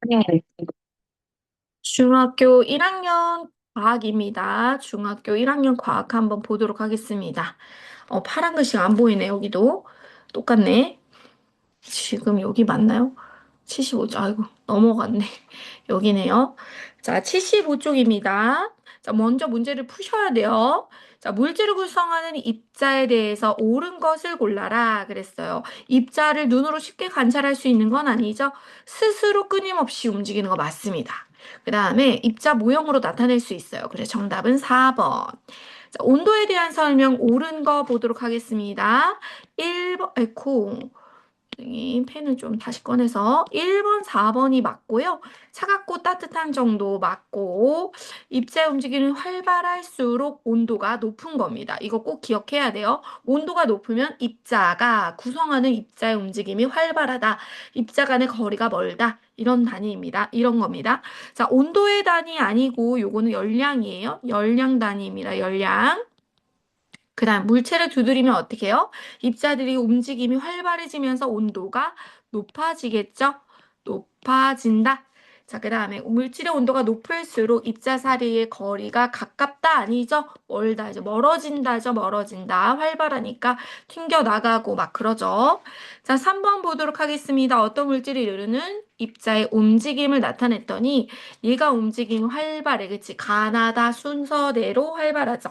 네. 중학교 1학년 과학입니다. 중학교 1학년 과학 한번 보도록 하겠습니다. 파란 글씨가 안 보이네, 여기도. 똑같네. 지금 여기 맞나요? 75쪽. 아이고, 넘어갔네. 여기네요. 자, 75쪽입니다. 자, 먼저 문제를 푸셔야 돼요. 자, 물질을 구성하는 입자에 대해서 옳은 것을 골라라 그랬어요. 입자를 눈으로 쉽게 관찰할 수 있는 건 아니죠. 스스로 끊임없이 움직이는 거 맞습니다. 그 다음에 입자 모형으로 나타낼 수 있어요. 그래서 정답은 4번. 자, 온도에 대한 설명 옳은 거 보도록 하겠습니다. 1번, 에코. 이 펜을 좀 다시 꺼내서 1번, 4번이 맞고요. 차갑고 따뜻한 정도 맞고 입자의 움직임이 활발할수록 온도가 높은 겁니다. 이거 꼭 기억해야 돼요. 온도가 높으면 입자가 구성하는 입자의 움직임이 활발하다. 입자 간의 거리가 멀다. 이런 단위입니다. 이런 겁니다. 자, 온도의 단위 아니고 요거는 열량이에요. 열량 단위입니다. 열량. 그 다음 물체를 두드리면 어떻게 해요? 입자들이 움직임이 활발해지면서 온도가 높아지겠죠? 높아진다. 자, 그 다음에 물질의 온도가 높을수록 입자 사이의 거리가 가깝다 아니죠? 멀다죠. 멀어진다죠. 멀어진다. 활발하니까 튕겨나가고 막 그러죠. 자, 3번 보도록 하겠습니다. 어떤 물질이 이루는 입자의 움직임을 나타냈더니 얘가 움직임이 활발해. 그치? 가나다 순서대로 활발하죠.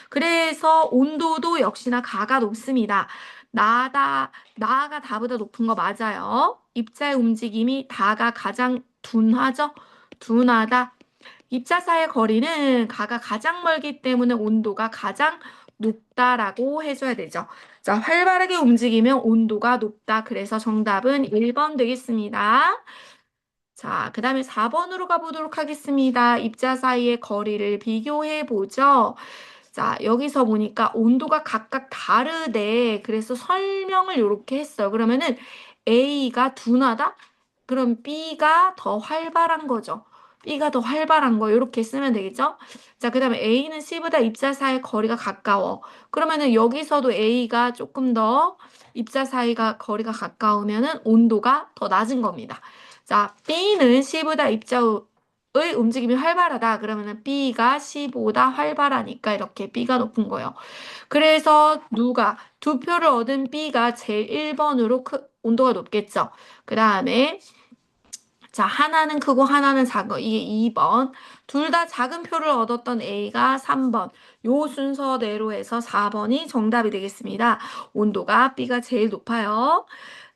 그래서 온도도 역시나 가가 높습니다. 나가 다보다 높은 거 맞아요. 입자의 움직임이 다가 가장 둔하죠? 둔하다. 입자 사이의 거리는 가가 가장 멀기 때문에 온도가 가장 높다라고 해줘야 되죠. 자, 활발하게 움직이면 온도가 높다. 그래서 정답은 1번 되겠습니다. 자, 그 다음에 4번으로 가보도록 하겠습니다. 입자 사이의 거리를 비교해 보죠. 자, 여기서 보니까 온도가 각각 다르대. 그래서 설명을 이렇게 했어요. 그러면은 A가 둔하다? 그럼 B가 더 활발한 거죠. B가 더 활발한 거 이렇게 쓰면 되겠죠? 자, 그 다음에 A는 C보다 입자 사이 거리가 가까워. 그러면은 여기서도 A가 조금 더 입자 사이가 거리가 가까우면은 온도가 더 낮은 겁니다. 자, B는 C보다 입자의 움직임이 활발하다. 그러면은 B가 C보다 활발하니까 이렇게 B가 높은 거예요. 그래서 누가 두 표를 얻은 B가 제일 1번으로 온도가 높겠죠. 그 다음에 자, 하나는 크고 하나는 작은 이게 2번. 둘 다 작은 표를 얻었던 A가 3번. 요 순서대로 해서 4번이 정답이 되겠습니다. 온도가 B가 제일 높아요.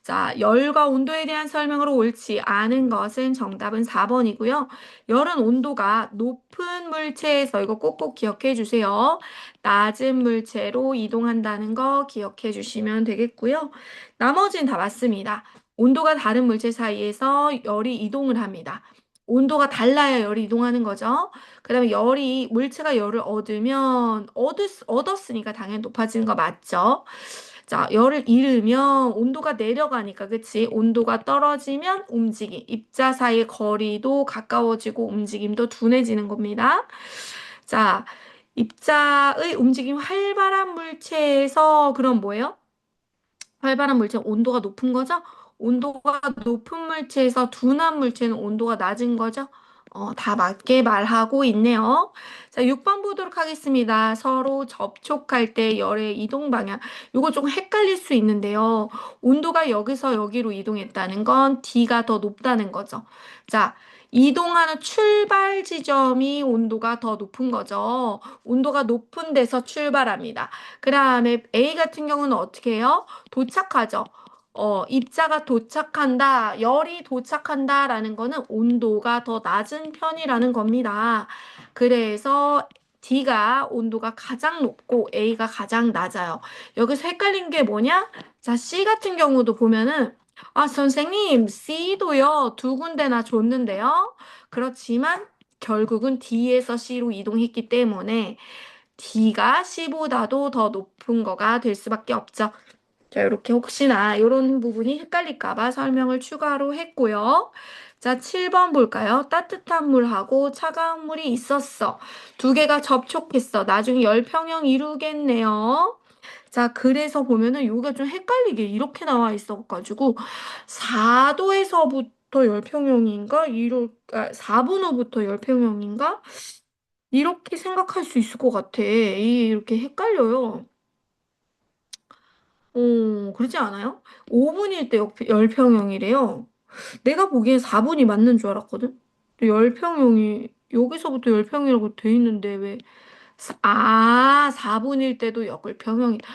자, 열과 온도에 대한 설명으로 옳지 않은 것은 정답은 4번이고요. 열은 온도가 높은 물체에서 이거 꼭꼭 기억해 주세요. 낮은 물체로 이동한다는 거 기억해 주시면 되겠고요. 나머지는 다 맞습니다. 온도가 다른 물체 사이에서 열이 이동을 합니다. 온도가 달라야 열이 이동하는 거죠. 그다음에 물체가 열을 얻으면 얻었으니까 당연히 높아지는 거 맞죠? 자, 열을 잃으면 온도가 내려가니까, 그치? 온도가 떨어지면 입자 사이의 거리도 가까워지고 움직임도 둔해지는 겁니다. 자, 입자의 움직임 활발한 물체에서 그럼 뭐예요? 활발한 물체 온도가 높은 거죠? 온도가 높은 물체에서 둔한 물체는 온도가 낮은 거죠? 다 맞게 말하고 있네요. 자, 6번 보도록 하겠습니다. 서로 접촉할 때 열의 이동 방향. 이거 조금 헷갈릴 수 있는데요. 온도가 여기서 여기로 이동했다는 건 D가 더 높다는 거죠. 자, 이동하는 출발 지점이 온도가 더 높은 거죠. 온도가 높은 데서 출발합니다. 그 다음에 A 같은 경우는 어떻게 해요? 도착하죠. 입자가 도착한다, 열이 도착한다라는 거는 온도가 더 낮은 편이라는 겁니다. 그래서 D가 온도가 가장 높고 A가 가장 낮아요. 여기서 헷갈린 게 뭐냐? 자, C 같은 경우도 보면은 아, 선생님, C도요, 두 군데나 줬는데요. 그렇지만 결국은 D에서 C로 이동했기 때문에 D가 C보다도 더 높은 거가 될 수밖에 없죠. 자, 이렇게 혹시나 이런 부분이 헷갈릴까 봐 설명을 추가로 했고요. 자, 7번 볼까요? 따뜻한 물하고 차가운 물이 있었어. 두 개가 접촉했어. 나중에 열평형 이루겠네요. 자, 그래서 보면은 여기가 좀 헷갈리게 이렇게 나와 있어가지고 4도에서부터 후부터 열평형인가? 4분 후부터 열평형인가? 이렇게 생각할 수 있을 것 같아. 이렇게 헷갈려요. 그렇지 않아요? 5분일 때 열평형이래요. 내가 보기엔 4분이 맞는 줄 알았거든? 열평형이, 여기서부터 열평이라고 돼 있는데 왜, 4분일 때도 역을평형이다.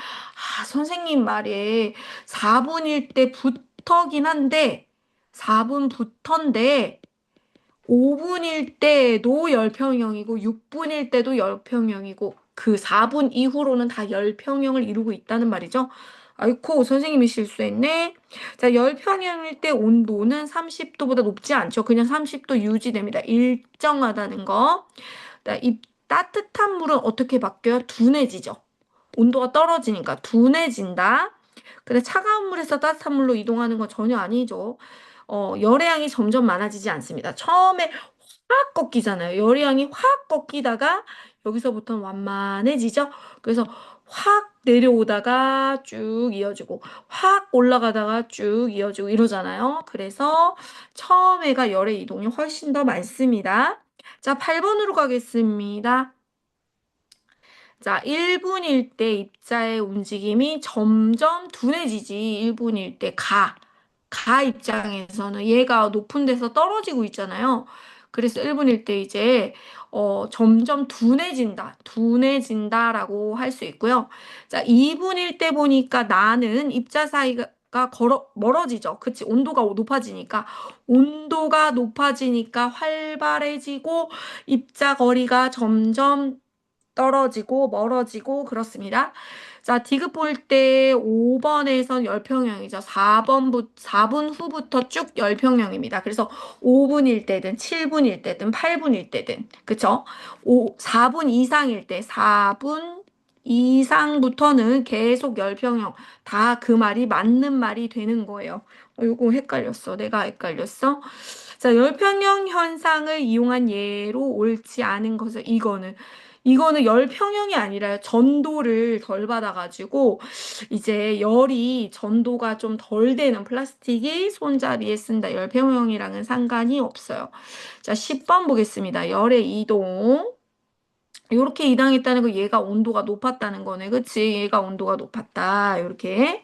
선생님 말에 4분일 때부터긴 한데, 4분부터인데, 5분일 때도 열평형이고 6분일 때도 열평형이고 그 4분 이후로는 다 열평형을 이루고 있다는 말이죠. 아이코, 선생님이 실수했네. 자, 열평형일 때 온도는 30도보다 높지 않죠. 그냥 30도 유지됩니다. 일정하다는 거. 자, 이 따뜻한 물은 어떻게 바뀌어요? 둔해지죠. 온도가 떨어지니까 둔해진다. 근데 차가운 물에서 따뜻한 물로 이동하는 건 전혀 아니죠. 열의 양이 점점 많아지지 않습니다. 처음에 확 꺾이잖아요. 열의 양이 확 꺾이다가 여기서부터는 완만해지죠. 그래서 확 내려오다가 쭉 이어지고 확 올라가다가 쭉 이어지고 이러잖아요. 그래서 처음에가 열의 이동이 훨씬 더 많습니다. 자, 8번으로 가겠습니다. 자, 1분일 때 입자의 움직임이 점점 둔해지지. 1분일 때 가 입장에서는 얘가 높은 데서 떨어지고 있잖아요. 그래서 1분일 때 이제 점점 둔해진다라고 할 수 있고요. 자, 2분일 때 보니까 나는 입자 사이가 멀어지죠. 그치? 온도가 높아지니까 활발해지고 입자 거리가 점점 떨어지고 멀어지고 그렇습니다. 자, 디귿 볼 때 5번에선 열평형이죠. 4분 후부터 쭉 열평형입니다. 그래서 5분일 때든 7분일 때든 8분일 때든 그쵸? 4분 이상일 때 4분 이상부터는 계속 열평형. 다 그 말이 맞는 말이 되는 거예요. 이거 헷갈렸어. 내가 헷갈렸어. 자, 열평형 현상을 이용한 예로 옳지 않은 것은 이거는 열평형이 아니라 전도를 덜 받아가지고 이제 열이 전도가 좀 덜 되는 플라스틱이 손잡이에 쓴다. 열평형이랑은 상관이 없어요. 자, 10번 보겠습니다. 열의 이동. 이렇게 이동했다는 거 얘가 온도가 높았다는 거네. 그치? 얘가 온도가 높았다. 이렇게.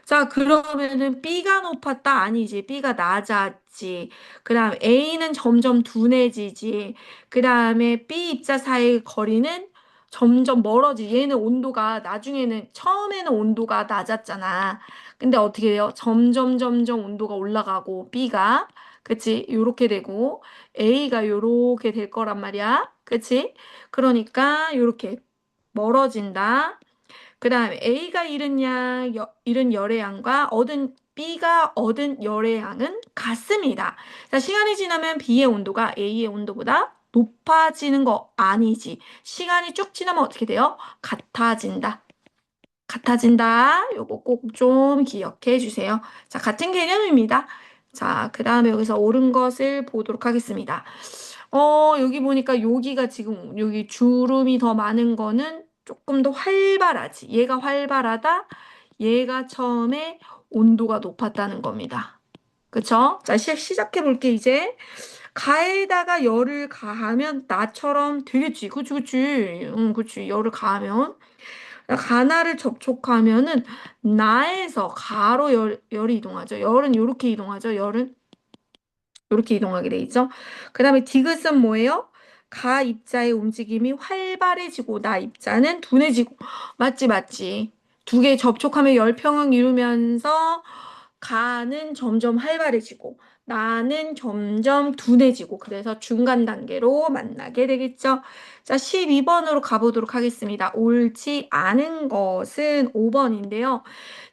자, 그러면은 B가 높았다? 아니지. B가 낮았지. 그 다음 A는 점점 둔해지지. 그 다음에 B 입자 사이의 거리는 점점 멀어지. 얘는 처음에는 온도가 낮았잖아. 근데 어떻게 돼요? 점점 온도가 올라가고 B가, 그치? 요렇게 되고 A가 요렇게 될 거란 말이야. 그치? 그러니까 요렇게 멀어진다. 그 다음에 A가 잃은 열의 양과 B가 얻은 열의 양은 같습니다. 자, 시간이 지나면 B의 온도가 A의 온도보다 높아지는 거 아니지. 시간이 쭉 지나면 어떻게 돼요? 같아진다. 같아진다. 요거 꼭 좀 기억해 주세요. 자, 같은 개념입니다. 자, 그 다음에 여기서 옳은 것을 보도록 하겠습니다. 여기 보니까 여기가 지금 여기 주름이 더 많은 거는 조금 더 활발하지. 얘가 활발하다. 얘가 처음에 온도가 높았다는 겁니다. 그쵸? 자, 시작해 볼게, 이제. 가에다가 열을 가하면 나처럼 되겠지. 그치. 응, 그치. 열을 가하면. 가나를 접촉하면은 나에서 가로 열이 이동하죠. 열은 이렇게 이동하죠. 열은 이렇게 이동하게 돼 있죠. 그 다음에 디귿은 뭐예요? 가 입자의 움직임이 활발해지고 나 입자는 둔해지고. 맞지. 두 개 접촉하면 열평형 이루면서 가는 점점 활발해지고 나는 점점 둔해지고 그래서 중간 단계로 만나게 되겠죠. 자, 12번으로 가보도록 하겠습니다. 옳지 않은 것은 5번인데요.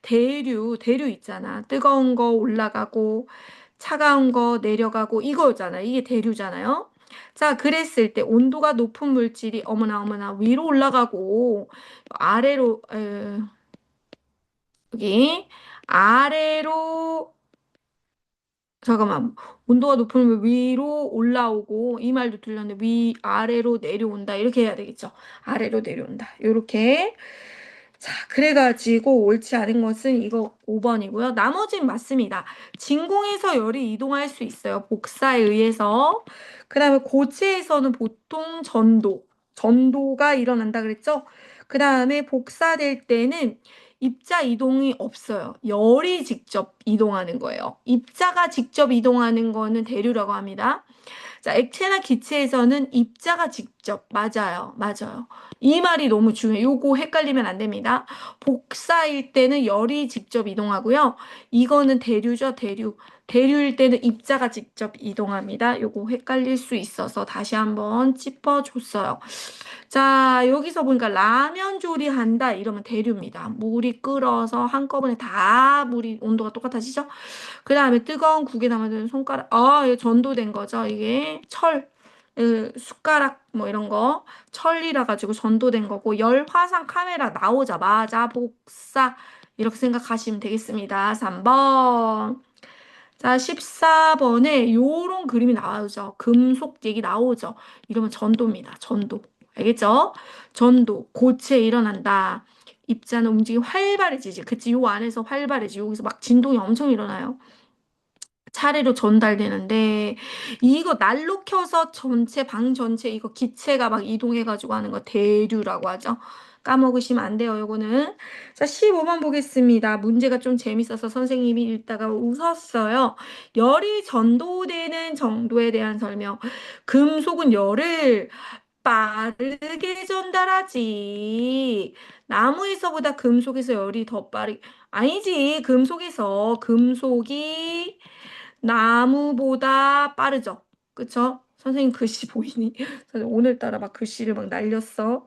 대류 있잖아. 뜨거운 거 올라가고 차가운 거 내려가고 이거잖아. 이게 대류잖아요. 자, 그랬을 때 온도가 높은 물질이 어머나 위로 올라가고 아래로 여기 아래로 잠깐만 온도가 높으면 위로 올라오고 이 말도 틀렸는데 위 아래로 내려온다 이렇게 해야 되겠죠. 아래로 내려온다. 이렇게 자, 그래가지고 옳지 않은 것은 이거 5번이고요. 나머지는 맞습니다. 진공에서 열이 이동할 수 있어요. 복사에 의해서. 그 다음에 고체에서는 보통 전도가 일어난다 그랬죠? 그 다음에 복사될 때는 입자 이동이 없어요. 열이 직접 이동하는 거예요. 입자가 직접 이동하는 거는 대류라고 합니다. 자, 액체나 기체에서는 입자가 직접, 맞아요. 맞아요. 이 말이 너무 중요해요. 요거 헷갈리면 안 됩니다. 복사일 때는 열이 직접 이동하고요. 이거는 대류죠, 대류. 대류일 때는 입자가 직접 이동합니다. 요거 헷갈릴 수 있어서 다시 한번 짚어줬어요. 자, 여기서 보니까 라면 조리한다 이러면 대류입니다. 물이 끓어서 한꺼번에 다 물이 온도가 똑같아지죠? 그 다음에 뜨거운 국에 담아두는 손가락, 이거 전도된 거죠. 이게 숟가락 뭐 이런 거 철이라 가지고 전도된 거고 열화상 카메라 나오자마자 복사 이렇게 생각하시면 되겠습니다. 3번. 자, 14번에 요런 그림이 나오죠. 금속 얘기 나오죠. 이러면 전도입니다. 전도. 알겠죠? 전도. 고체 일어난다. 입자는 움직임이 활발해지지. 그치? 요 안에서 활발해지. 여기서 막 진동이 엄청 일어나요. 차례로 전달되는데 이거 난로 켜서 방 전체 이거 기체가 막 이동해가지고 하는 거 대류라고 하죠. 까먹으시면 안 돼요, 요거는. 자, 15번 보겠습니다. 문제가 좀 재밌어서 선생님이 읽다가 웃었어요. 열이 전도되는 정도에 대한 설명. 금속은 열을 빠르게 전달하지. 나무에서보다 금속에서 열이 더 빠르게. 아니지. 금속이 나무보다 빠르죠. 그쵸? 선생님 글씨 보이니? 오늘따라 막 글씨를 막 날렸어.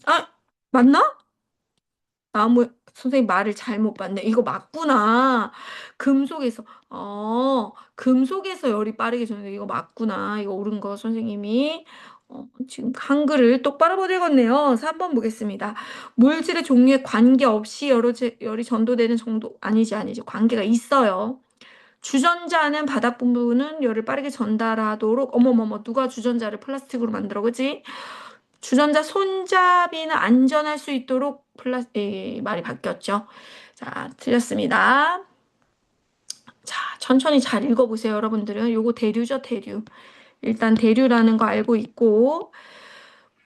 아, 맞나? 선생님 말을 잘못 봤네. 이거 맞구나. 금속에서, 금속에서 열이 빠르게 전해. 이거 맞구나. 이거 옳은 거 선생님이. 지금 한글을 똑바로 못 읽었네요. 3번 보겠습니다. 물질의 종류에 관계없이 열이 전도되는 정도, 아니지. 관계가 있어요. 주전자는 바닥 부분은 열을 빠르게 전달하도록 어머머머 누가 주전자를 플라스틱으로 만들어 그지? 주전자 손잡이는 안전할 수 있도록 말이 바뀌었죠. 자, 틀렸습니다. 자, 천천히 잘 읽어보세요, 여러분들은. 요거 대류죠, 대류. 일단 대류라는 거 알고 있고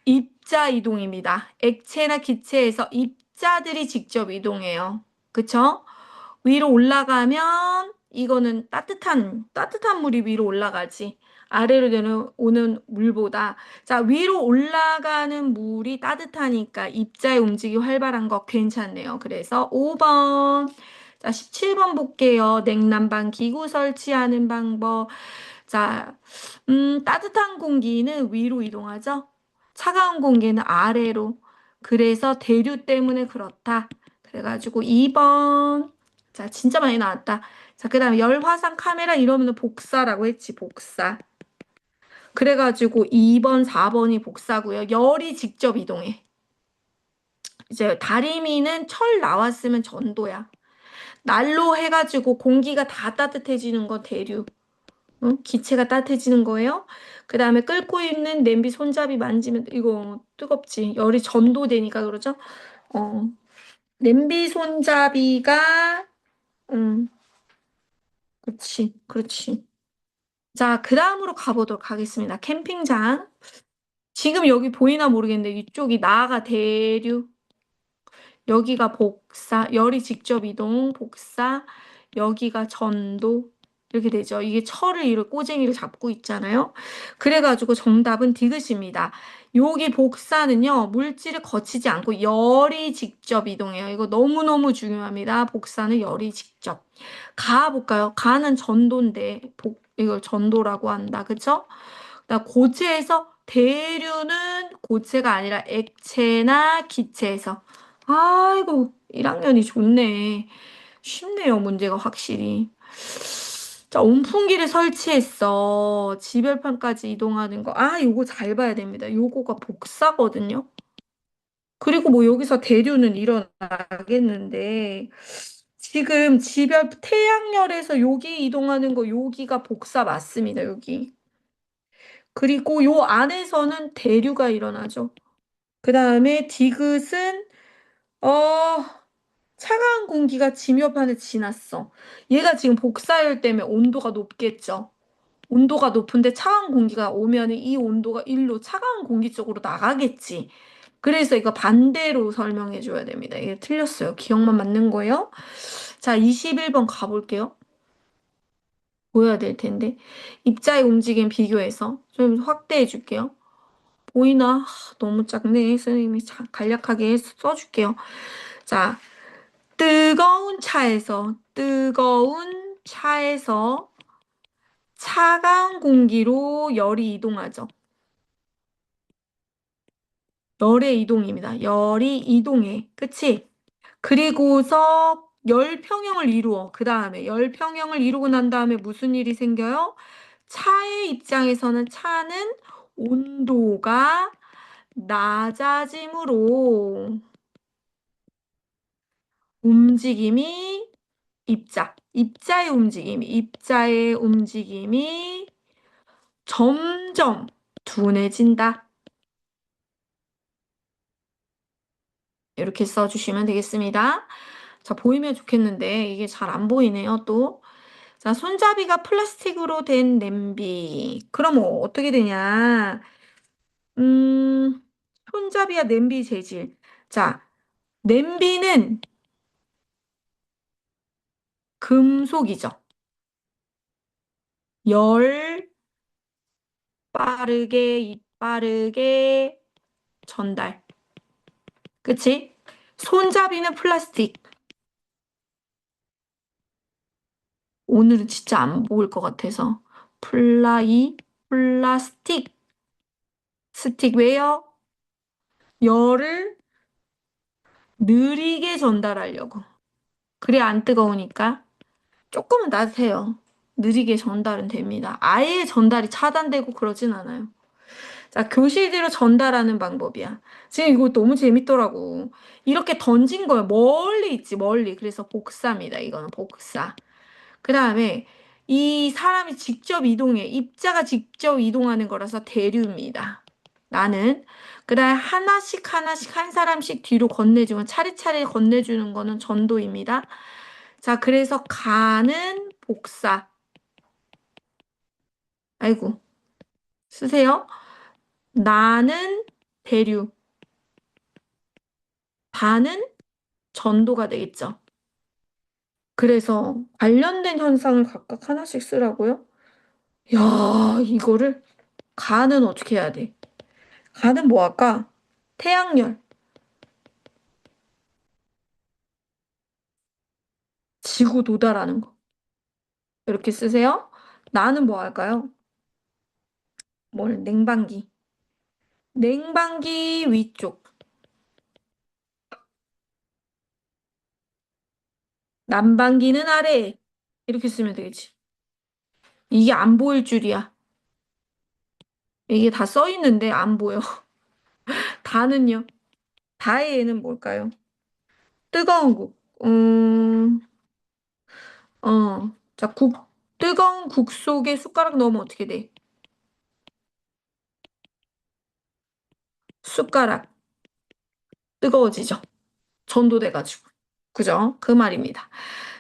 입자 이동입니다. 액체나 기체에서 입자들이 직접 이동해요. 그쵸? 위로 올라가면 이거는 따뜻한 물이 위로 올라가지. 아래로 오는 물보다. 자, 위로 올라가는 물이 따뜻하니까 입자의 움직임이 활발한 거 괜찮네요. 그래서 5번. 자, 17번 볼게요. 냉난방 기구 설치하는 방법. 자, 따뜻한 공기는 위로 이동하죠. 차가운 공기는 아래로. 그래서 대류 때문에 그렇다. 그래가지고 2번. 자, 진짜 많이 나왔다. 자, 그 다음에 열화상 카메라 이러면 복사라고 했지, 복사. 그래가지고 2번, 4번이 복사고요. 열이 직접 이동해. 이제 다리미는 철 나왔으면 전도야. 난로 해가지고 공기가 다 따뜻해지는 건 대류. 응? 기체가 따뜻해지는 거예요. 그 다음에 끓고 있는 냄비 손잡이 만지면 이거 뜨겁지. 열이 전도되니까 그러죠. 어, 냄비 손잡이가 그렇지. 자, 그 다음으로 가보도록 하겠습니다. 캠핑장. 지금 여기 보이나 모르겠는데 이쪽이 나아가 대류, 여기가 복사, 열이 직접 이동, 복사, 여기가 전도, 이렇게 되죠. 이게 철을 이렇게 꼬쟁이를 잡고 있잖아요. 그래가지고 정답은 디귿입니다. 여기 복사는요, 물질을 거치지 않고 열이 직접 이동해요. 이거 너무너무 중요합니다. 복사는 열이 직접. 가 볼까요? 가는 전도인데, 이걸 전도라고 한다. 그쵸? 그다음 고체에서 대류는 고체가 아니라 액체나 기체에서. 아이고, 1학년이 좋네. 쉽네요, 문제가 확실히. 자, 온풍기를 설치했어. 지별판까지 이동하는 거. 요거 잘 봐야 됩니다. 요거가 복사거든요. 그리고 뭐 여기서 대류는 일어나겠는데, 지금 태양열에서 여기 이동하는 거, 여기가 복사 맞습니다, 여기. 그리고 요 안에서는 대류가 일어나죠. 그 다음에 디귿은, 어, 차가운 공기가 지묘판에 지났어. 얘가 지금 복사열 때문에 온도가 높겠죠. 온도가 높은데 차가운 공기가 오면 이 온도가 일로 차가운 공기 쪽으로 나가겠지. 그래서 이거 반대로 설명해 줘야 됩니다. 이게 틀렸어요. 기억만 맞는 거예요. 자, 21번 가볼게요. 보여야 될 텐데. 입자의 움직임 비교해서 좀 확대해 줄게요. 보이나? 너무 작네. 선생님이 간략하게 써줄게요. 자, 뜨거운 차에서 차가운 공기로 열이 이동하죠. 열의 이동입니다. 열이 이동해. 그치? 그리고서 열평형을 이루어. 그 다음에 열평형을 이루고 난 다음에 무슨 일이 생겨요? 차의 입장에서는 차는 온도가 낮아짐으로 움직임이 입자의 움직임이 점점 둔해진다. 이렇게 써주시면 되겠습니다. 자, 보이면 좋겠는데 이게 잘 안 보이네요, 또. 자, 손잡이가 플라스틱으로 된 냄비. 그럼 어떻게 되냐? 음, 손잡이와 냄비 재질. 자, 냄비는 금속이죠. 열 빠르게 전달. 그치? 손잡이는 플라스틱. 오늘은 진짜 안 보일 것 같아서. 플라스틱. 스틱 왜요? 열을 느리게 전달하려고. 그래 안 뜨거우니까 조금은 따뜻해요. 느리게 전달은 됩니다. 아예 전달이 차단되고 그러진 않아요. 자, 교실대로 전달하는 방법이야. 지금 이거 너무 재밌더라고. 이렇게 던진 거예요. 멀리 있지, 멀리. 그래서 복사입니다. 이거는 복사. 그 다음에 이 사람이 직접 이동해. 입자가 직접 이동하는 거라서 대류입니다. 나는. 그 다음에 하나씩 한 사람씩 뒤로 건네주면 차례차례 건네주는 거는 전도입니다. 자, 그래서 가는 복사. 아이고, 쓰세요. 나는 대류. 다는 전도가 되겠죠. 그래서 관련된 현상을 각각 하나씩 쓰라고요? 야, 이거를 가는 어떻게 해야 돼? 가는 뭐 할까? 태양열, 지구 도달하는 거. 이렇게 쓰세요. 나는 뭐 할까요? 냉방기. 냉방기 위쪽. 난방기는 아래. 이렇게 쓰면 되겠지. 이게 안 보일 줄이야. 이게 다 써 있는데 안 보여. 다는요? 다의 애는 뭘까요? 뜨거운 국. 자, 뜨거운 국 속에 숟가락 넣으면 어떻게 돼? 숟가락 뜨거워지죠. 전도돼가지고. 그죠? 그 말입니다.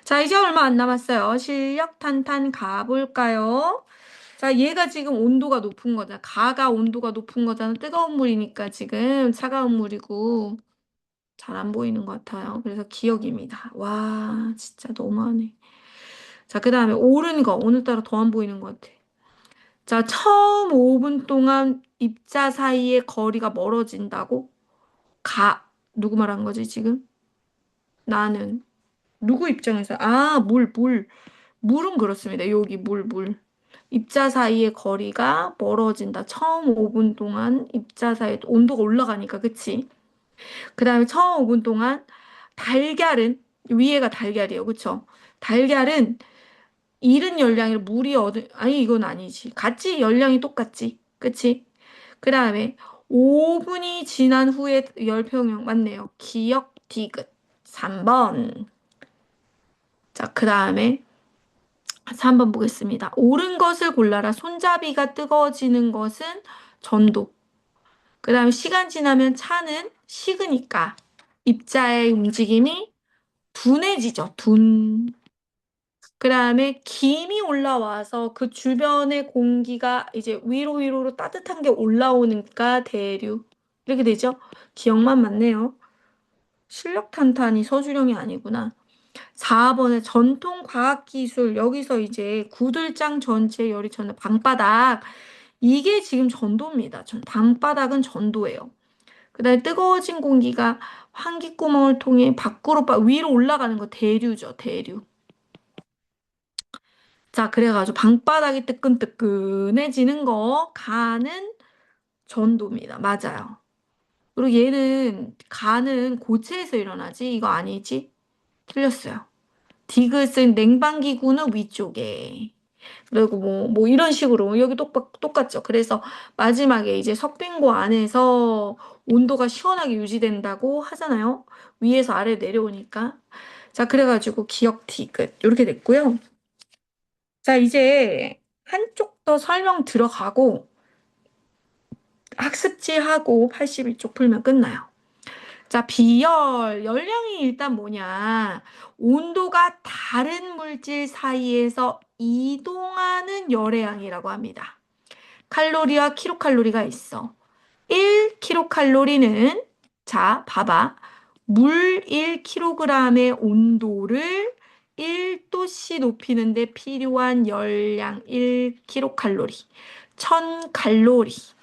자, 이제 얼마 안 남았어요. 실력 탄탄 가볼까요? 자, 얘가 지금 온도가 높은 거잖아. 가가 온도가 높은 거잖아. 뜨거운 물이니까 지금 차가운 물이고. 잘 안 보이는 것 같아요. 그래서 기억입니다. 와, 진짜 너무하네. 자, 그 다음에 오른 거. 오늘따라 더 안 보이는 것 같아. 자, 처음 5분 동안 입자 사이의 거리가 멀어진다고? 누구 말한 거지, 지금? 나는. 누구 입장에서? 물은 그렇습니다. 여기 물. 입자 사이의 거리가 멀어진다. 처음 5분 동안 입자 사이 온도가 올라가니까, 그치? 그 다음에 처음 5분 동안 달걀은, 위에가 달걀이에요. 그쵸? 달걀은 잃은 열량을 아니, 이건 아니지. 같지? 열량이 똑같지. 그치? 그 다음에 5분이 지난 후에 열평형 맞네요. 기억 디귿 3번. 자, 그 다음에 3번 보겠습니다. 옳은 것을 골라라. 손잡이가 뜨거워지는 것은 전도. 그 다음에 시간 지나면 차는 식으니까 입자의 움직임이 둔해지죠. 둔. 그 다음에 김이 올라와서 그 주변의 공기가 이제 위로 위로로 따뜻한 게 올라오니까 대류. 이렇게 되죠. 기억만 맞네요. 실력 탄탄이 서술형이 아니구나. 4번에 전통 과학기술. 여기서 이제 구들장 전체 열이 전도 방바닥. 이게 지금 전도입니다. 방바닥은 전도예요. 그다음에 뜨거워진 공기가 환기구멍을 통해 밖으로 위로 올라가는 거 대류죠. 대류. 자, 그래가지고 방바닥이 뜨끈뜨끈해지는 거 가는 전도입니다. 맞아요. 그리고 얘는 가는 고체에서 일어나지. 이거 아니지? 틀렸어요. 디귿은 냉방기구는 위쪽에. 그리고 뭐 이런 식으로 여기 똑같죠. 그래서 마지막에 이제 석빙고 안에서 온도가 시원하게 유지된다고 하잖아요. 위에서 아래 내려오니까. 자, 그래가지고 기억 디귿 이렇게 됐고요. 자, 이제 한쪽 더 설명 들어가고 학습지 하고 81쪽 풀면 끝나요. 자, 비열, 열량이 일단 뭐냐. 온도가 다른 물질 사이에서 이동하는 열의 양이라고 합니다. 칼로리와 킬로칼로리가 있어. 1킬로칼로리는, 자, 봐봐. 물 1kg의 온도를 1도씨 높이는데 필요한 열량 1킬로칼로리. 1000칼로리.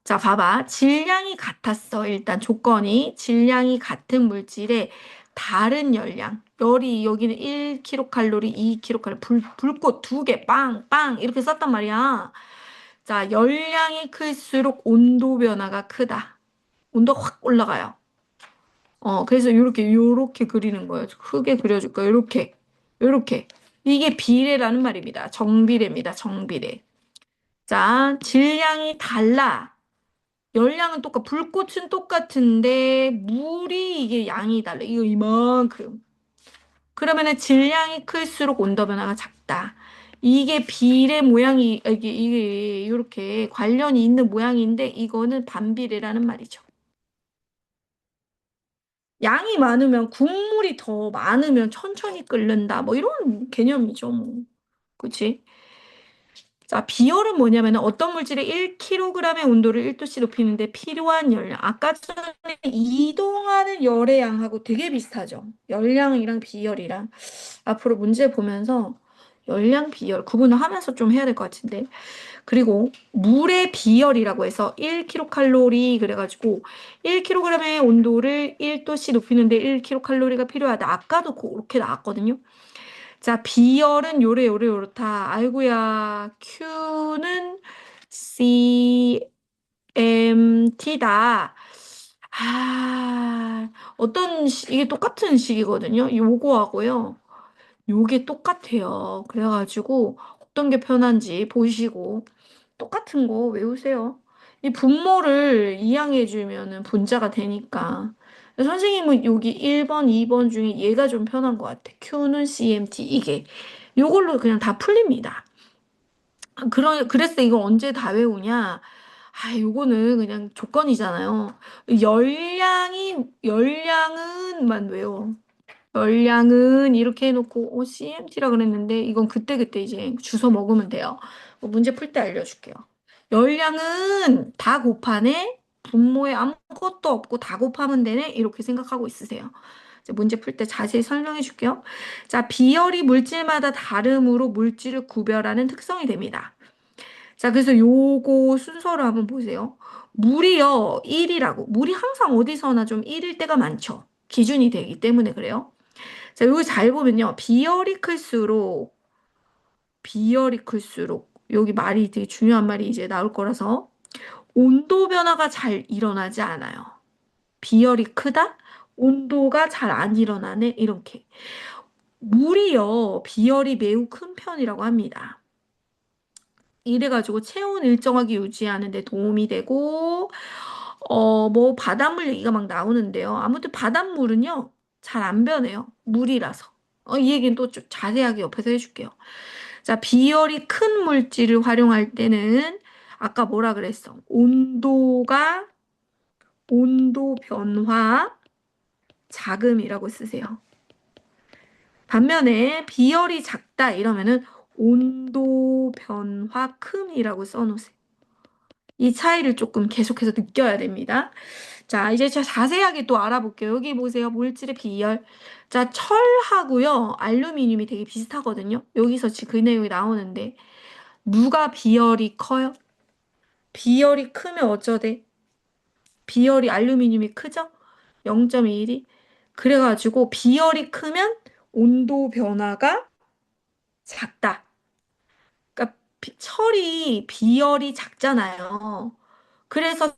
자, 봐봐. 질량이 같았어. 일단 조건이. 질량이 같은 물질에 다른 열량. 열이 여기는 1킬로칼로리, 2킬로칼로리. 불꽃 두 개, 빵, 빵. 이렇게 썼단 말이야. 자, 열량이 클수록 온도 변화가 크다. 온도가 확 올라가요. 그래서 요렇게 그리는 거예요. 크게 그려줄 거예요. 요렇게. 이게 비례라는 말입니다. 정비례입니다. 정비례. 자, 질량이 달라. 열량은 불꽃은 똑같은데, 물이 이게 양이 달라. 이거 이만큼. 그러면은 질량이 클수록 온도 변화가 작다. 이게 비례 모양이, 이게 이렇게 관련이 있는 모양인데, 이거는 반비례라는 말이죠. 양이 많으면 국물이 더 많으면 천천히 끓는다. 뭐 이런 개념이죠. 뭐. 그치? 자, 비열은 뭐냐면 어떤 물질의 1kg의 온도를 1도씨 높이는데 필요한 열량. 아까 전에 이동하는 열의 양하고 되게 비슷하죠. 열량이랑 비열이랑. 앞으로 문제 보면서 열량, 비열 구분을 하면서 좀 해야 될 것 같은데. 그리고 물의 비열이라고 해서 1kcal 그래가지고 1kg의 온도를 1도씨 높이는데 1kcal가 필요하다. 아까도 그렇게 나왔거든요. 자, 비열은 요렇다. 아이고야. Q는 CMT다. 이게 똑같은 식이거든요. 요거하고요. 요게 똑같아요. 그래가지고 어떤 게 편한지 보시고 똑같은 거 외우세요. 이 분모를 이항해주면은 분자가 되니까. 선생님은 여기 1번, 2번 중에 얘가 좀 편한 것 같아. Q는 CMT, 이게. 요걸로 그냥 다 풀립니다. 그래서 이거 언제 다 외우냐? 요거는 그냥 조건이잖아요. 열량은만 외워. 열량은 이렇게 해놓고 CMT라 그랬는데 이건 그때그때 이제 주워 먹으면 돼요. 문제 풀 때 알려줄게요. 열량은 다 곱하네. 분모에 아무것도 없고 다 곱하면 되네. 이렇게 생각하고 있으세요. 이제 문제 풀 때 자세히 설명해 줄게요. 자, 비열이 물질마다 다름으로 물질을 구별하는 특성이 됩니다. 자, 그래서 요거 순서를 한번 보세요. 물이요, 1이라고. 물이 항상 어디서나 좀 1일 때가 많죠. 기준이 되기 때문에 그래요. 자, 여기 잘 보면요. 비열이 클수록, 여기 말이 되게 중요한 말이 이제 나올 거라서 온도 변화가 잘 일어나지 않아요. 비열이 크다? 온도가 잘 안 일어나네? 이렇게. 물이요, 비열이 매우 큰 편이라고 합니다. 이래가지고 체온 일정하게 유지하는 데 도움이 되고, 뭐 바닷물 얘기가 막 나오는데요. 아무튼 바닷물은요, 잘 안 변해요. 물이라서. 이 얘기는 또 좀 자세하게 옆에서 해줄게요. 자, 비열이 큰 물질을 활용할 때는 아까 뭐라 그랬어? 온도 변화 자금이라고 쓰세요. 반면에 비열이 작다 이러면은 온도 변화 큼이라고 써놓으세요. 이 차이를 조금 계속해서 느껴야 됩니다. 자, 이제 자세하게 또 알아볼게요. 여기 보세요. 물질의 비열. 자, 철하고요. 알루미늄이 되게 비슷하거든요. 여기서 지금 그 내용이 나오는데 누가 비열이 커요? 비열이 크면 어쩌대? 비열이 알루미늄이 크죠? 0.21이. 그래가지고 비열이 크면 온도 변화가 작다. 그러니까 철이 비열이 작잖아요. 그래서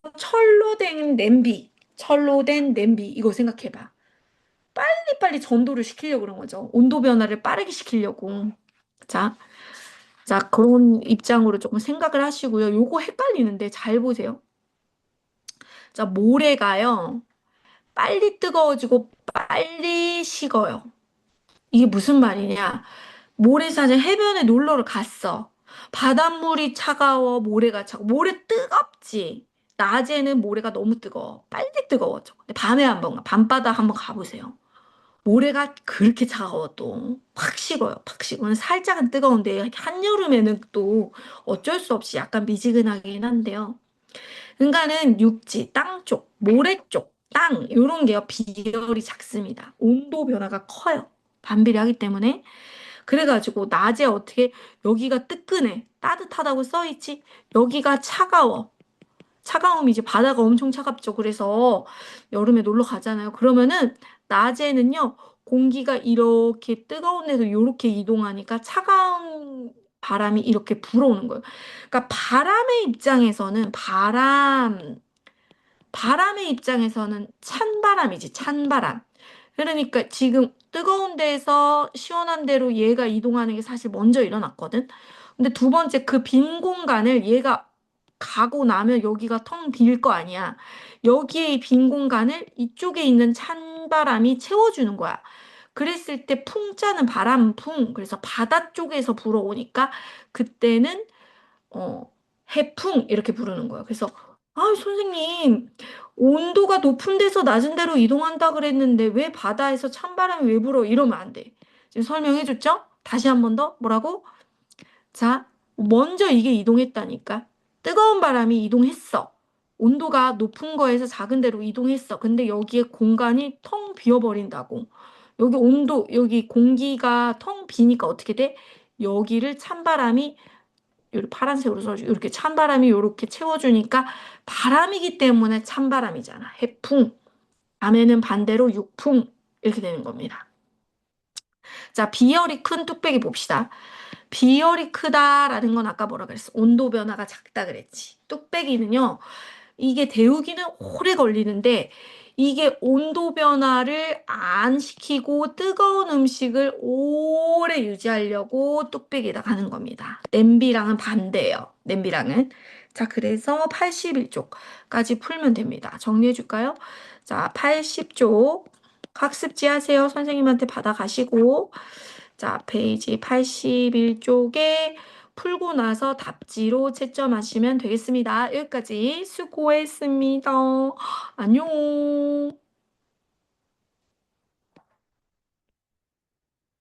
철로 된 냄비 이거 생각해봐. 빨리빨리 전도를 시키려고 그런 거죠. 온도 변화를 빠르게 시키려고. 자, 자, 그런 입장으로 조금 생각을 하시고요. 요거 헷갈리는데 잘 보세요. 자, 모래가요. 빨리 뜨거워지고 빨리 식어요. 이게 무슨 말이냐? 모래사장 해변에 놀러를 갔어. 바닷물이 차가워, 모래가 차가워. 모래 뜨겁지? 낮에는 모래가 너무 뜨거워. 빨리 뜨거워져. 근데 밤에 한번, 밤바다 한번 가보세요. 모래가 그렇게 차가워도 팍 식어요. 팍 식어요. 살짝은 뜨거운데 한여름에는 또 어쩔 수 없이 약간 미지근하긴 한데요. 인간은 육지, 땅 쪽, 모래 쪽, 땅 이런 게요. 비열이 작습니다. 온도 변화가 커요. 반비례하기 때문에 그래가지고 낮에 어떻게 여기가 뜨끈해 따뜻하다고 써있지 여기가 차가워 차가움이 이제 바다가 엄청 차갑죠. 그래서 여름에 놀러 가잖아요. 그러면은 낮에는요 공기가 이렇게 뜨거운 데서 이렇게 이동하니까 차가운 바람이 이렇게 불어오는 거예요. 그러니까 바람의 입장에서는 찬바람이지, 찬바람. 그러니까 지금 뜨거운 데에서 시원한 데로 얘가 이동하는 게 사실 먼저 일어났거든. 근데 두 번째 그 빈 공간을 얘가 가고 나면 여기가 텅 빌 거 아니야. 여기에 이 빈 공간을 이쪽에 있는 찬바람이 채워주는 거야. 그랬을 때 풍자는 바람풍. 그래서 바다 쪽에서 불어오니까 그때는 어, 해풍 이렇게 부르는 거예요. 그래서 아, 선생님, 온도가 높은 데서 낮은 데로 이동한다 그랬는데 왜 바다에서 찬바람이 왜 불어? 이러면 안 돼. 지금 설명해 줬죠? 다시 한 번 더. 뭐라고? 자, 먼저 이게 이동했다니까. 뜨거운 바람이 이동했어. 온도가 높은 거에서 작은 데로 이동했어. 근데 여기에 공간이 텅 비어버린다고. 여기 공기가 텅 비니까 어떻게 돼? 여기를 찬바람이 이렇게 파란색으로 써주 이렇게 찬바람이 이렇게 채워주니까 바람이기 때문에 찬바람이잖아. 해풍. 밤에는 반대로 육풍. 이렇게 되는 겁니다. 자, 비열이 큰 뚝배기 봅시다. 비열이 크다라는 건 아까 뭐라 그랬어? 온도 변화가 작다 그랬지. 뚝배기는요. 이게 데우기는 오래 걸리는데 이게 온도 변화를 안 시키고 뜨거운 음식을 오래 유지하려고 뚝배기에다 가는 겁니다. 냄비랑은 반대예요. 냄비랑은. 자, 그래서 81쪽까지 풀면 됩니다. 정리해 줄까요? 자, 80쪽 학습지 하세요. 선생님한테 받아가시고 자, 페이지 81쪽에 풀고 나서 답지로 채점하시면 되겠습니다. 여기까지 수고했습니다. 안녕.